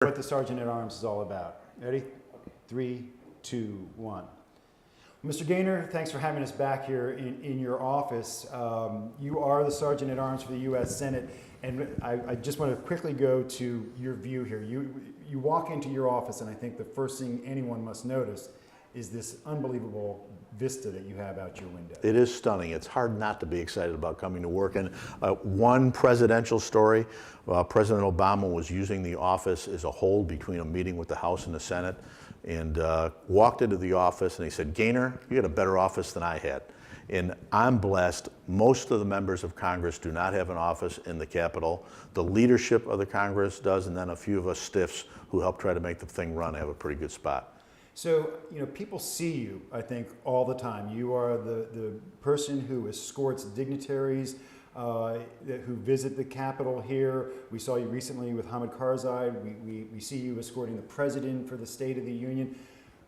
What the Sergeant at Arms is all about. Ready? 3, 2, 1. Mr. Gaynor, thanks for having us back here in your office. You are the Sergeant at Arms for the U.S. Senate, and I just want to quickly go to your view here. You walk into your office, and I think the first thing anyone must notice is this unbelievable vista that you have out your window. It is stunning. It's hard not to be excited about coming to work. And one presidential story, President Obama was using the office as a hold between a meeting with the House and the Senate, and walked into the office and he said, "Gaynor, you got a better office than I had." And I'm blessed. Most of the members of Congress do not have an office in the Capitol. The leadership of the Congress does, and then a few of us stiffs who help try to make the thing run have a pretty good spot. So, people see you, I think, all the time. You are the person who escorts dignitaries who visit the Capitol here. We saw you recently with Hamid Karzai. We see you escorting the President for the State of the Union.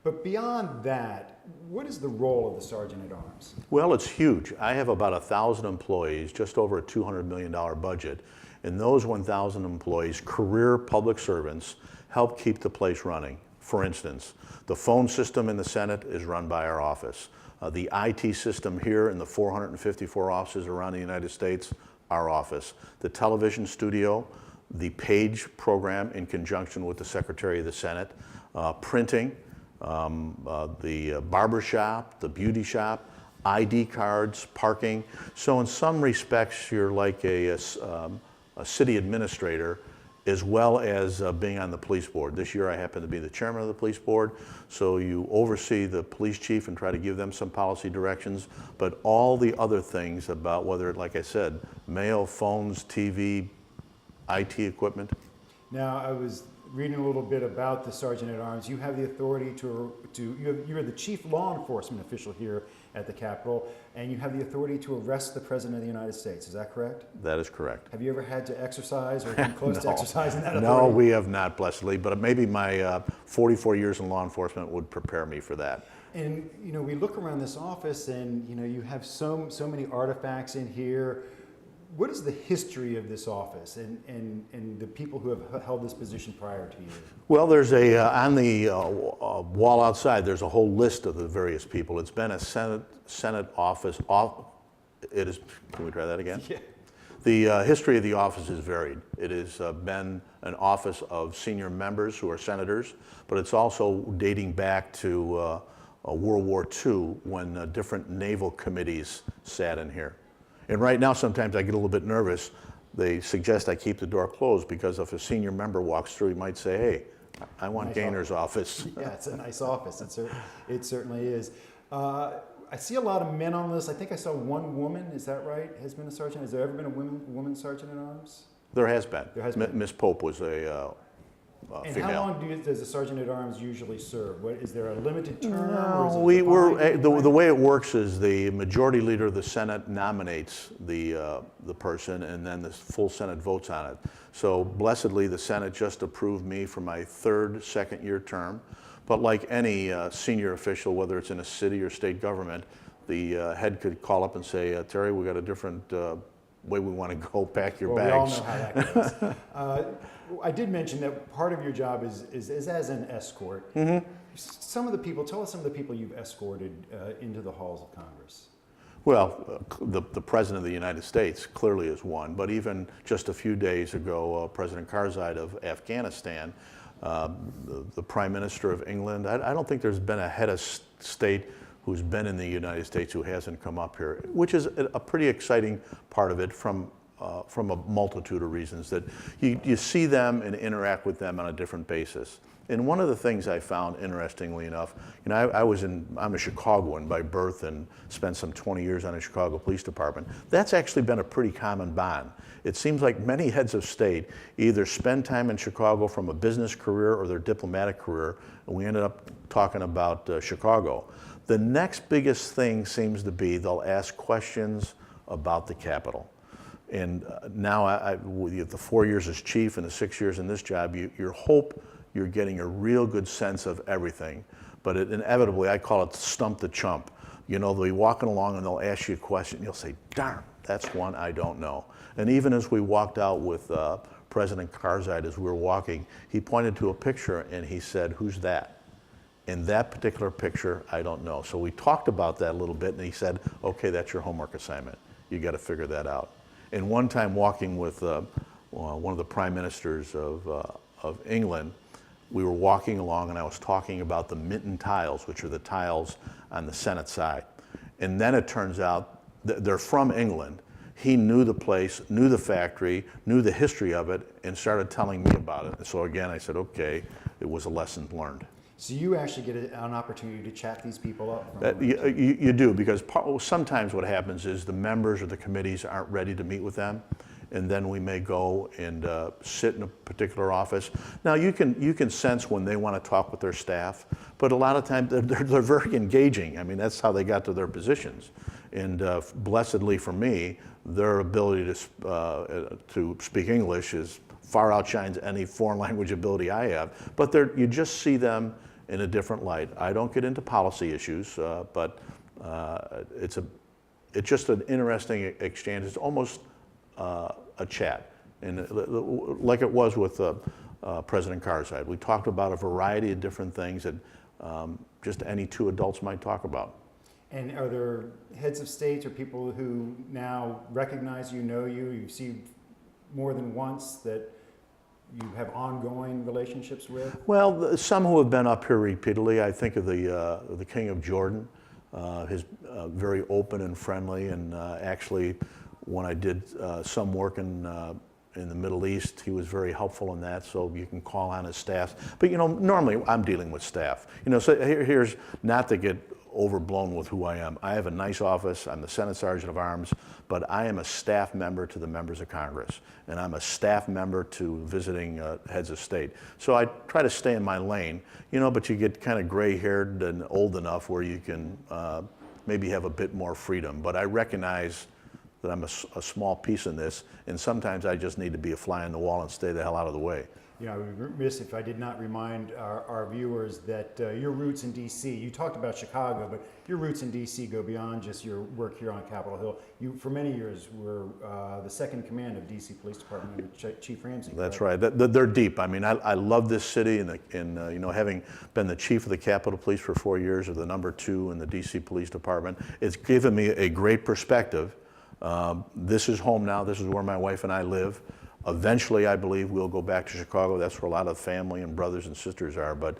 But beyond that, what is the role of the Sergeant at Arms? Well, it's huge. I have about 1,000 employees, just over a $200 million budget. And those 1,000 employees, career public servants, help keep the place running. For instance, the phone system in the Senate is run by our office. The IT system here in the 454 offices around the United States, our office. The television studio, the PAGE program in conjunction with the Secretary of the Senate, printing, the barber shop, the beauty shop, ID cards, parking. So in some respects, you're like a city administrator, as well as being on the police board. This year I happen to be the chairman of the police board, so you oversee the police chief and try to give them some policy directions, but all the other things about whether, like I said, mail, phones, TV, IT equipment. Now, I was reading a little bit about the Sergeant at Arms. You have the authority you're the chief law enforcement official here at the Capitol, and you have the authority to arrest the President of the United States. Is that correct? That is correct. Have you ever had to exercise or come close to exercising that No, authority? we have not, blessedly, but maybe my 44 years in law enforcement would prepare me for that. And we look around this office, and you have so many artifacts in here. What is the history of this office and the people who have held this position prior to you? Well, there's on the wall outside, there's a whole list of the various people. It's been a Senate office. It is, can we try that again? Yeah. The history of the office is varied. It has been an office of senior members who are senators, but it's also dating back to World War II when different naval committees sat in here. And right now, sometimes I get a little bit nervous. They suggest I keep the door closed because if a senior member walks through, he might say, "Hey, I want Nice Gaynor's office." Yeah, it's a nice office. It certainly is. I see a lot of men on this. I think I saw one woman. Is that right? Has been a sergeant. Has there ever been a woman sergeant at arms? There has been. There has been. Miss Pope was a And female. how long does a sergeant at arms usually serve? Is there a limited term? No, or is it the way it works is the majority leader of the Senate nominates the person, and then the full Senate votes on it. So blessedly, the Senate just approved me for my third second-year term. But like any senior official, whether it's in a city or state government, the head could call up and say, "Terry, we got a different way we want to go. Pack your bags." We all know how that goes. I did mention that part of your job is as an escort. Mm-hmm. Tell us some of the people you've escorted into the halls of Congress. Well, the President of the United States clearly is one, but even just a few days ago, President Karzai of Afghanistan, the Prime Minister of England. I don't think there's been a head of state who's been in the United States who hasn't come up here, which is a pretty exciting part of it from a multitude of reasons, that you see them and interact with them on a different basis. And one of the things I found, interestingly enough, I'm a Chicagoan by birth and spent some 20 years on the Chicago Police Department. That's actually been a pretty common bond. It seems like many heads of state either spend time in Chicago from a business career or their diplomatic career, and we ended up talking about Chicago. The next biggest thing seems to be they'll ask questions about the Capitol. And now, with the 4 years as chief and the 6 years in this job, you hope you're getting a real good sense of everything. But inevitably, I call it stump the chump. They'll be walking along and they'll ask you a question. You'll say, "Darn, that's one I don't know." And even as we walked out with President Karzai, as we were walking, he pointed to a picture and he said, "Who's that?" In that particular picture, I don't know. So we talked about that a little bit, and he said, "Okay, that's your homework assignment. You got to figure that out." And one time, walking with one of the prime ministers of England, we were walking along, and I was talking about the Minton tiles, which are the tiles on the Senate side. And then it turns out they're from England. He knew the place, knew the factory, knew the history of it, and started telling me about it. And so again, I said, okay, it was a lesson learned. So you actually get an opportunity to chat these people up? You do, because sometimes what happens is the members or the committees aren't ready to meet with them, and then we may go and sit in a particular office. Now you can sense when they want to talk with their staff, but a lot of times they're very engaging. I mean, that's how they got to their positions. And blessedly for me, their ability to speak English far outshines any foreign language ability I have. But you just see them in a different light. I don't get into policy issues, but it's just an interesting exchange. It's almost a chat, and like it was with President Karzai. We talked about a variety of different things that just any two adults might talk about. And are there heads of states or people who now recognize you, know you've seen more than once, that you have ongoing relationships with? Well, some who have been up here repeatedly. I think of the King of Jordan. He's very open and friendly, and actually, when I did some work in the Middle East, he was very helpful in that. So you can call on his staff. But normally I'm dealing with staff. So here's not to get overblown with who I am. I have a nice office. I'm the Senate Sergeant of Arms, but I am a staff member to the members of Congress, and I'm a staff member to visiting heads of state. So I try to stay in my lane, but you get kind of gray-haired and old enough where you can maybe have a bit more freedom. But I recognize that I'm a small piece in this, and sometimes I just need to be a fly on the wall and stay the hell out of the way. I would be remiss if I did not remind our viewers that your roots in D.C., you talked about Chicago, but your roots in D.C. go beyond just your work here on Capitol Hill. You, for many years, were the second in command of D.C. Police Department with Chief Ramsey. That's right. They're deep. I mean, I love this city, and having been the chief of the Capitol Police for 4 years, or the number 2 in the D.C. Police Department, it's given me a great perspective. This is home now. This is where my wife and I live. Eventually, I believe we'll go back to Chicago. That's where a lot of family and brothers and sisters are. But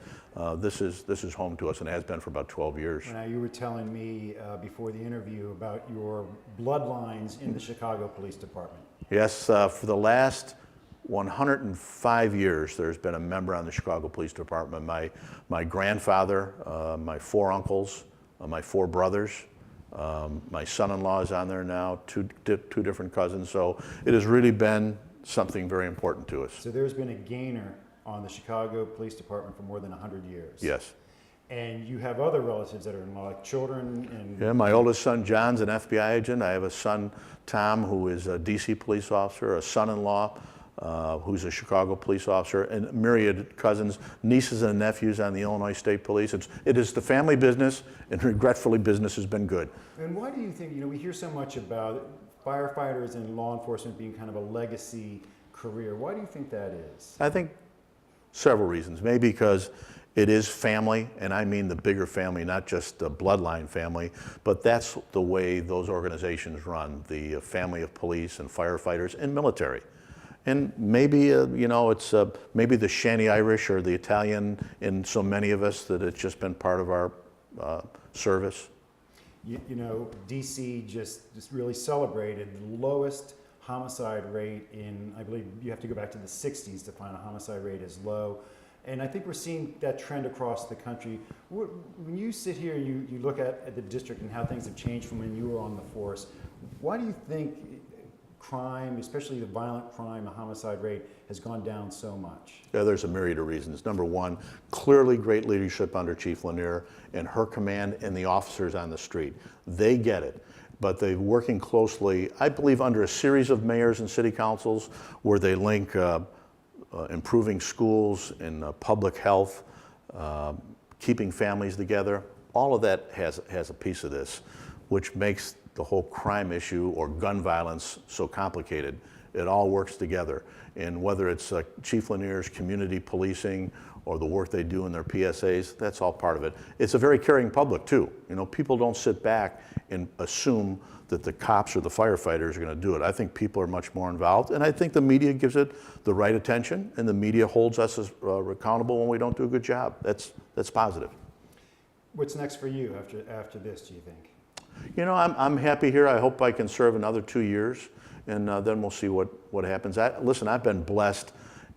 this is home to us, and it has been for about 12 years. Now, you were telling me before the interview about your bloodlines in the Chicago Police Department. Yes, for the last 105 years, there's been a member on the Chicago Police Department. My grandfather, my 4 uncles, my 4 brothers. My son-in-law is on there now, two different cousins. So it has really been something very important to us. So there's been a gainer on the Chicago Police Department for more than 100 years. Yes. And you have other relatives that are in law, like children and... Yeah, my oldest son, John's an FBI agent. I have a son, Tom, who is a DC police officer, a son-in-law who's a Chicago police officer, and myriad cousins, nieces and nephews on the Illinois State Police. It is the family business, and regretfully, business has been good. And why do you think, we hear so much about firefighters and law enforcement being kind of a legacy career. Why do you think that is? I think several reasons. Maybe because it is family, and I mean the bigger family, not just the bloodline family, but that's the way those organizations run, the family of police and firefighters and military. And maybe, it's maybe the Shanty Irish or the Italian in so many of us that it's just been part of our service. DC just really celebrated the lowest homicide rate in, I believe you have to go back to the 60s to find a homicide rate as low. And I think we're seeing that trend across the country. When you sit here and you look at the district and how things have changed from when you were on the force, why do you think crime, especially the violent crime, the homicide rate, has gone down so much? Yeah, there's a myriad of reasons. Number one, clearly great leadership under Chief Lanier and her command and the officers on the street. They get it. But they're working closely, I believe, under a series of mayors and city councils where they link improving schools and public health, keeping families together. All of that has a piece of this, which makes the whole crime issue or gun violence so complicated. It all works together. And whether it's Chief Lanier's community policing or the work they do in their PSAs, that's all part of it. It's a very caring public too. You know, people don't sit back and assume that the cops or the firefighters are going to do it. I think people are much more involved, and I think the media gives it the right attention, and the media holds us as accountable when we don't do a good job. That's positive. What's next for you after this, do you think? You know, I'm happy here. I hope I can serve another 2 years, and then we'll see what happens. Listen, I've been blessed,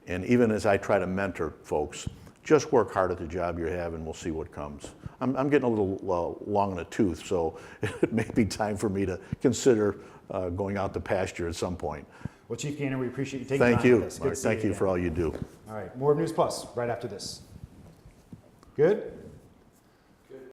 and even as I try to mentor folks, just work hard at the job you have, and we'll see what comes. I'm getting a little long in the tooth, so it may be time for me to consider going out to pasture at some point. Well, Chief Gaynor, we appreciate you taking Thank time you, with us. Good Mark. to see Thank you again. for all you do. All right, more of News Plus right after this. Good?